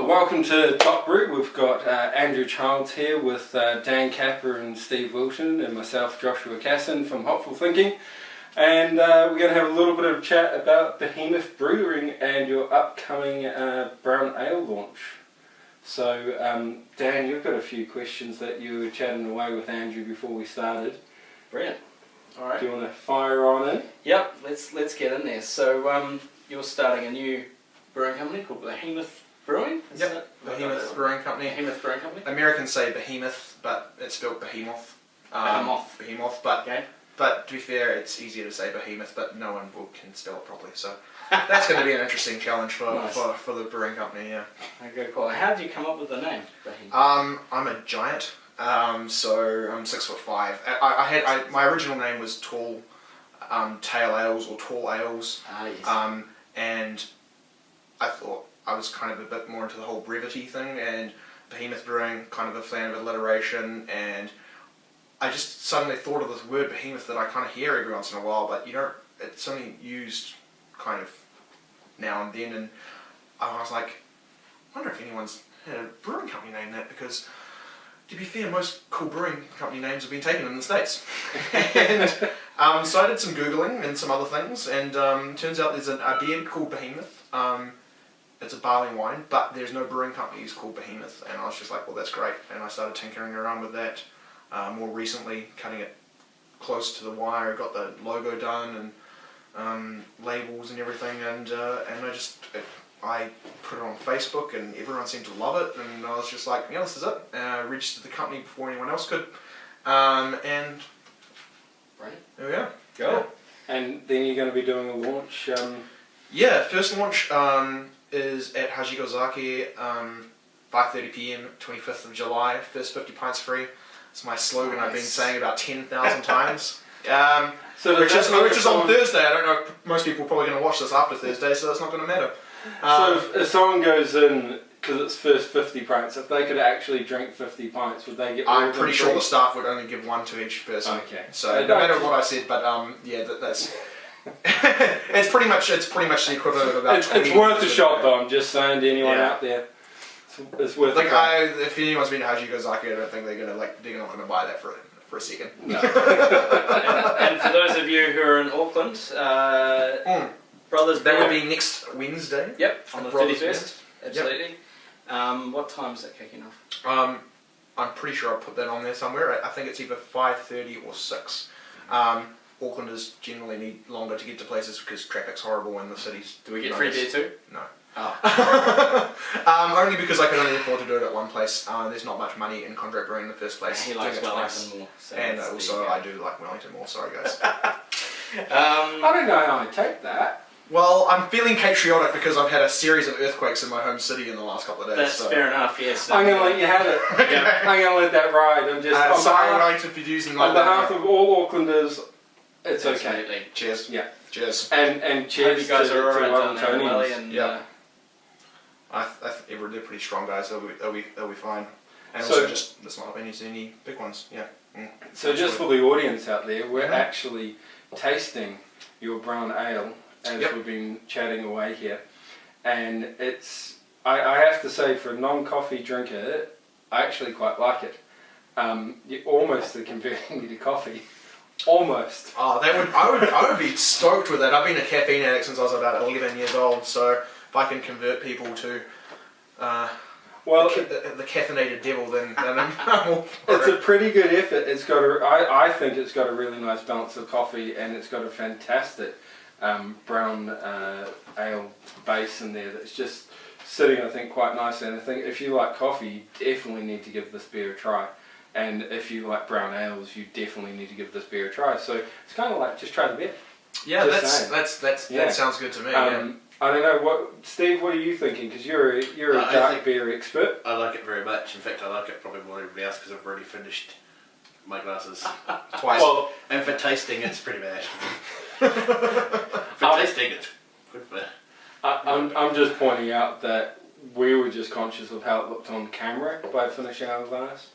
Well, welcome to Top Brew. We've got Andrew Childs here with Dan Capper and Steve Wilson and myself, Joshua Casson from Hopeful Thinking. And we're going to have a little bit of chat about Behemoth Brewing and your upcoming brown ale launch. So, Dan, you've got a few questions that you were chatting away with Andrew before we started. Brilliant. All right. Do you want to fire on in? Yep. Let's get in there. So, you're starting a new brewing company called Behemoth Brewing. Yep. Behemoth Brewing Company. Behemoth Brewing Company. Americans say Behemoth, but it's spelled Behemoth. Behemoth. But okay. But to be fair, it's easier to say Behemoth, but no one can spell it properly. So that's going to be an interesting challenge for the brewing company. Yeah. Okay, cool. How did you come up with the name Behemoth? I'm a giant. So I'm 6'5". My original name was Tall Tail Ales or Tall Ales. Yes. And I thought I was kind of a bit more into the whole brevity thing, and Behemoth Brewing, kind of a fan of alliteration, and I just suddenly thought of this word behemoth that I kind of hear every once in a while, but it's only used kind of now and then, and I was like, I wonder if anyone's had a brewing company named that, because to be fair, most cool brewing company names have been taken in the States. And so I did some Googling and some other things, and turns out there's a beer called Behemoth. It's a barley wine, but there's no brewing companies called Behemoth, and I was just like, well, that's great, and I started tinkering around with that. More recently, cutting it close to the wire, got the logo done and labels and everything, and I put it on Facebook, and everyone seemed to love it, and I was just like, yeah, this is it. I registered the company before anyone else could, and right. there we go. Go. Yeah. And then you're going to be doing a launch. Yeah, first launch is at Hajigozaki, 5:30 PM, 25th of July. First 50 pints free. It's my slogan. Nice. I've been saying about 10,000 times. Which is on Thursday. I don't know if most people are probably going to watch this after Thursday, so that's not going to matter. So if someone goes in, because it's first 50 pints, if they could actually drink 50 pints, would they get I'm pretty sure the staff would only give one to each person. Okay. So no matter what I said, but yeah, that's... it's pretty much the equivalent of about 20. It's worth a shot though, I'm just saying to anyone out there. It's worth it. If anyone's been to Hajigozaki, I don't think they're not gonna buy that for a second. No. and for those of you who are in Auckland, Brothers That would be next Wednesday. Yep, on the 31st. Absolutely. Yep. What time is that kicking off? I'm pretty sure I put that on there somewhere. I think it's either 5:30 or 6. Aucklanders generally need longer to get to places because traffic's horrible in the cities. Do we get free beer too? No. Oh. Only because I can only afford to do it at one place. There's not much money in contract brewing in the first place. He likes Wellington more. So and also I do like Wellington more, sorry guys. I don't know how I take that. Well, I'm feeling patriotic because I've had a series of earthquakes in my home city in the last couple of days. That's fair enough, yes. I'm going to let you have it. Yeah. I'm going to let that ride. I'm just sorry Wellington for using my on behalf of all Aucklanders, it's Absolutely. okay. Cheers. Yeah. Cheers. And cheers you guys to are alright down Wellingtonians. and yeah. I think they're pretty strong guys. They'll be fine. And So- also just let's not have any big ones. Yeah. So just for the audience out there, we're actually tasting your brown ale as we've been chatting away here, and it's I have to say, for a non-coffee drinker, I actually quite like it. You're almost converting me to coffee. Almost. Oh, I would be stoked with that. I've been a caffeine addict since I was about 11 years old, so if I can convert people to the caffeinated devil, then I'm all for it's it. a pretty good effort. It's got I think it's got a really nice balance of coffee, and it's got a fantastic brown ale base in there that's just sitting, I think, quite nicely. And I think if you like coffee, you definitely need to give this beer a try. And if you like brown ales, you definitely need to give this beer a try. So it's kind of like just try the beer. Yeah, that sounds good to me. I don't know, Steve, what are you thinking? Because you're a dark beer expert. I like it very much. In fact, I like it probably more than everybody else because I've already finished my glasses Twice. Well, and for tasting, it's pretty bad. For tasting, it's good for. I'm just pointing out that we were just conscious of how it looked on camera by finishing our glass.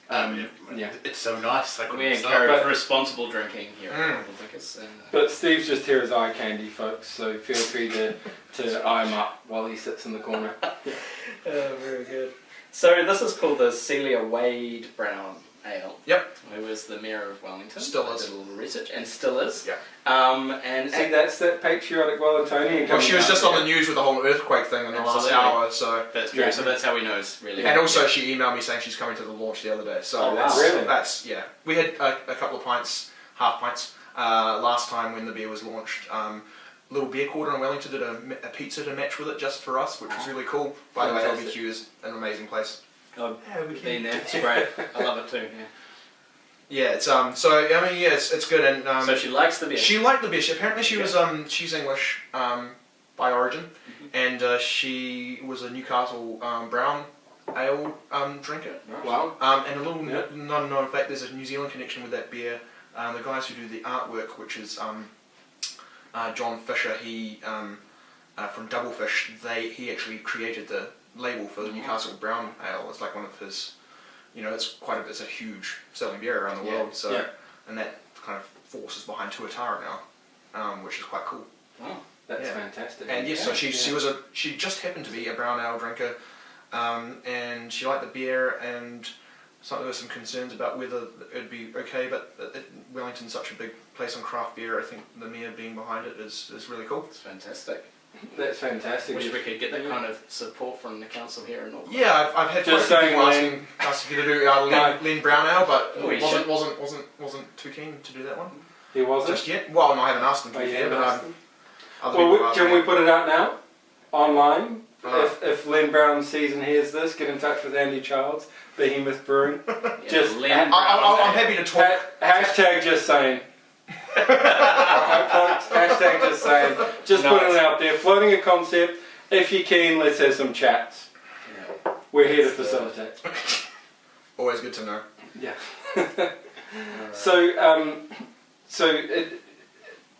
Yeah. It's so nice. I We couldn't stop. encourage But- responsible drinking here at Humble Thinkers. And, But Steve's just here as eye candy, folks, so feel free to eye him up while he sits in the corner. very good. So this is called the Celia Wade-Brown Ale. Yep. Who was the mayor of Wellington. Still I is. did a little research, and still is. Yeah. And See, that's that patriotic Wellingtonian. Well, she coming was out just on there. the news with the whole earthquake thing in the last Absolutely. hour, so. that's true. Yeah. So that's how he knows, really. And also, she emailed me saying she's coming to the launch the other day. So Oh, wow. that's, Really? that's yeah. We had a couple of pints, half pints, last time when the beer was launched. Little beer quarter in Wellington did a pizza to match with it just for us, which was really cool. By the way, Fantastic. LBQ is an amazing place. I've been there. It's great. I love it too. Yeah. Yeah, it's so I mean, yeah, it's good, and So she likes the beer. she liked the beer. Apparently, she was she's English by origin, and she was a Newcastle brown ale drinker. Wow. And a little Yeah. non-known fact: there's a New Zealand connection with that beer. The guys who do the artwork, which is John Fisher, he from Double Fish, he actually created the label for the Newcastle Brown Ale. It's like one of his, it's a huge selling beer around the world. So, Yeah. and that kind of force is behind Tuatara now, which is quite cool. Oh. That's Yeah. fantastic. And yes, so she just happened to be a brown ale drinker, and she liked the beer, and there were some concerns about whether it'd be okay, but Wellington's such a big place on craft beer. I think the mayor being behind it is really cool. It's fantastic. That's fantastic. Wish we could get that kind of support from the council here in Auckland. Yeah, I've had Just quite a few people saying, asking us to do Len Brown Ale, but Oh, you wasn't too keen to do that one He wasn't? just yet. Well, no, I haven't asked him to Oh, be you fair, haven't but asked him? other Well, people asked can me. we put it out now? Online? Uh. If Len Brown sees and hears this, get in touch with Andy Childs, Behemoth Brewing. Yeah, Just Len Brown I'm Ale. happy to talk. Hashtag just saying. Alright, folks, hashtag just saying. Just putting it out there, floating a concept. If you can, let's have some chats. Yeah. We're here to facilitate. Always good to know. Yeah. Alright. So it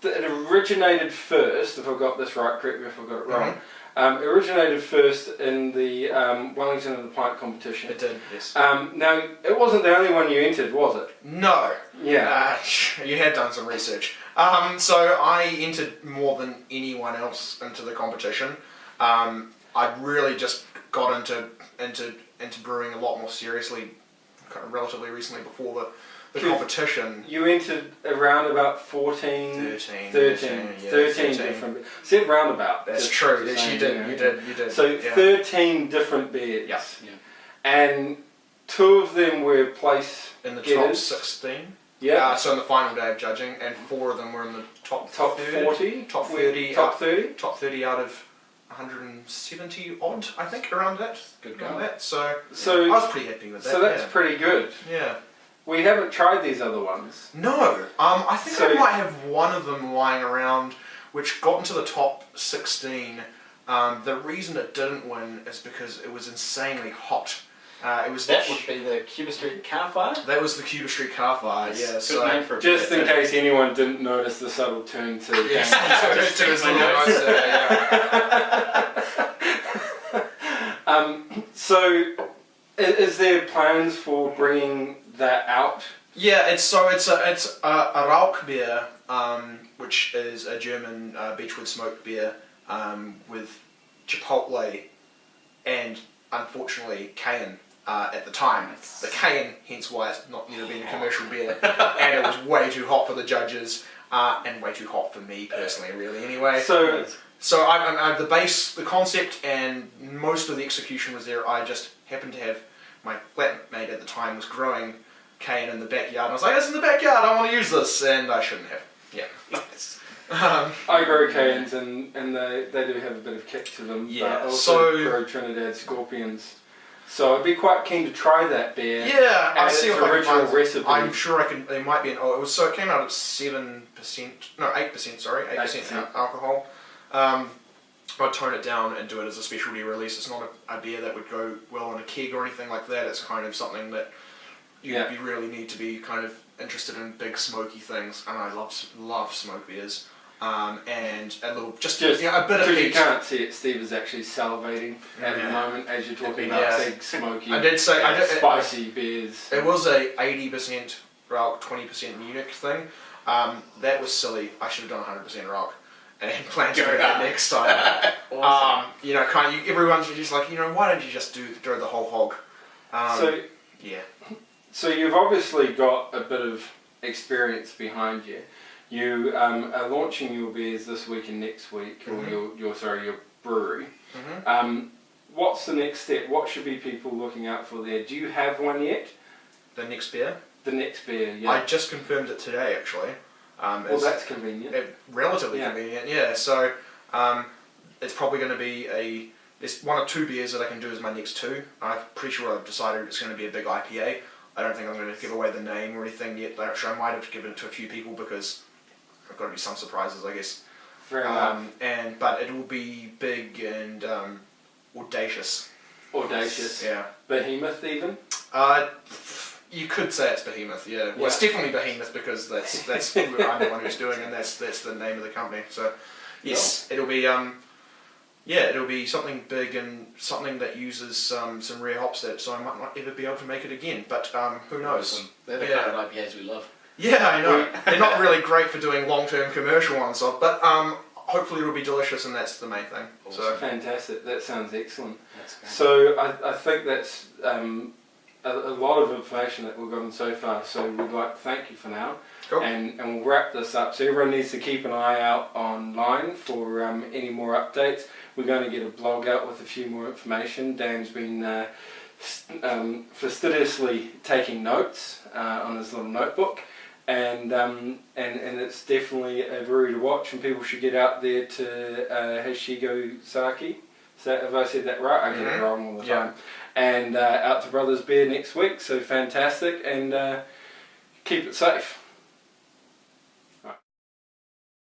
originated first, if I got this right, correct me if I got it wrong. It originated first in the Wellington and the Pint competition. It did, yes. Now, it wasn't the only one you entered, was it? No. Yeah. You had done some research. So I entered more than anyone else into the competition. I really just got into brewing a lot more seriously, kind of relatively recently before the competition. You entered around about 13 different. Said roundabout. That's just true. to Yes, say, you did. So yeah. 13 different beers. Yeah. Yeah. And 2 of them were place In the top getters. 16. Yeah. So in the final day of judging, and 4 of them were in the top 40. top 30, Top 30. top 30 out of 170 odd, I think, around that. Good around going. that. So So I was pretty happy with that. So that's pretty good. yeah. We haven't tried these other ones. No, I think So- I might have one of them lying around, which got into the top 16. The reason it didn't win is because it was insanely hot. It was That would be the Cuba Street Car Fire. that was the Cuba Street Car Fire. Yeah, Good so name for a Just beer. in case anyone didn't notice the subtle turn to yes, Just to his take my little notes. notes there, yeah. So, is there plans for bringing that out? Yeah, it's a Rauch beer, which is a German beechwood smoked beer with chipotle and unfortunately cayenne at the time. The cayenne, hence why it's not never been a commercial beer, and it was way too hot for the judges and way too hot for me personally, really. Anyway, So, so the concept and most of the execution was there. I just happened to have my flatmate at the time was growing cayenne in the backyard. And I was like, "It's in the backyard. I want to use this," and I shouldn't have. Yeah. I grow canes and they do have a bit of kick to them. Yeah, But I also so- grow Trinidad Scorpions. So I'd be quite keen to try that beer. Yeah, I'll and see its if I can original find. recipe. I'm sure I can. They might be an. Oh, so it came out at 7%. No, 8%. Sorry, 8% 8%. alcohol. I'd tone it down and do it as a specialty release. It's not a beer that would go well in a keg or anything like that. It's kind of something that Yeah. you really need to be kind of interested in big smoky things. And I love smoke beers. and a little just Just you know, a bit of because you heat. can't see it, Steve is actually salivating at the Yeah. moment as you're talking Yeah. about big, smoky, I did say spicy beers. it was a 80% rock, 20% Munich thing. That was silly. I should have done 100% rock and plan to do that next time. Awesome. You know, everyone's just like, you know, why don't you just do the whole hog? So, Yeah. so you've obviously got a bit of experience behind you. You are launching your beers this week and next week, or your brewery. What's the next step? What should be people looking out for there? Do you have one yet? The next beer? The next beer, yeah. I just confirmed it today, actually. Well, that's convenient. Relatively convenient, yeah. So it's probably going to be there's one or two beers that I can do as my next two. I'm pretty sure I've decided it's going to be a big IPA. I don't think I'm going to give away the name or anything yet. Actually, I might have given it to a few people because there've got to be some surprises, I guess. Fair enough. But it will be big and audacious. Audacious. Yeah. Behemoth, even? You could say it's Behemoth, yeah. Well, it's definitely Behemoth because that's who I'm the one who's doing, and that's the name of the company. So, yes, it'll be it'll be something big and something that uses some rare hops so I might not ever be able to make it again. But who knows? Awesome. They're the kind of IPAs we love. Yeah, I know. They're not really great for doing long-term commercial ones, but hopefully it'll be delicious, and that's the main thing. Awesome. So Fantastic. That sounds excellent. That's great. So I think that's a lot of information that we've gotten so far. So we'd like to thank you for now. Cool. And we'll wrap this up. So everyone needs to keep an eye out online for any more updates. We're going to get a blog out with a few more information. Dan's been fastidiously taking notes on his little notebook. And it's definitely a brewery to watch, and people should get out there to Hashigo Saki. So have I said that right? I get it wrong all the time. And out to Brothers Beer next week. So fantastic, and keep it safe.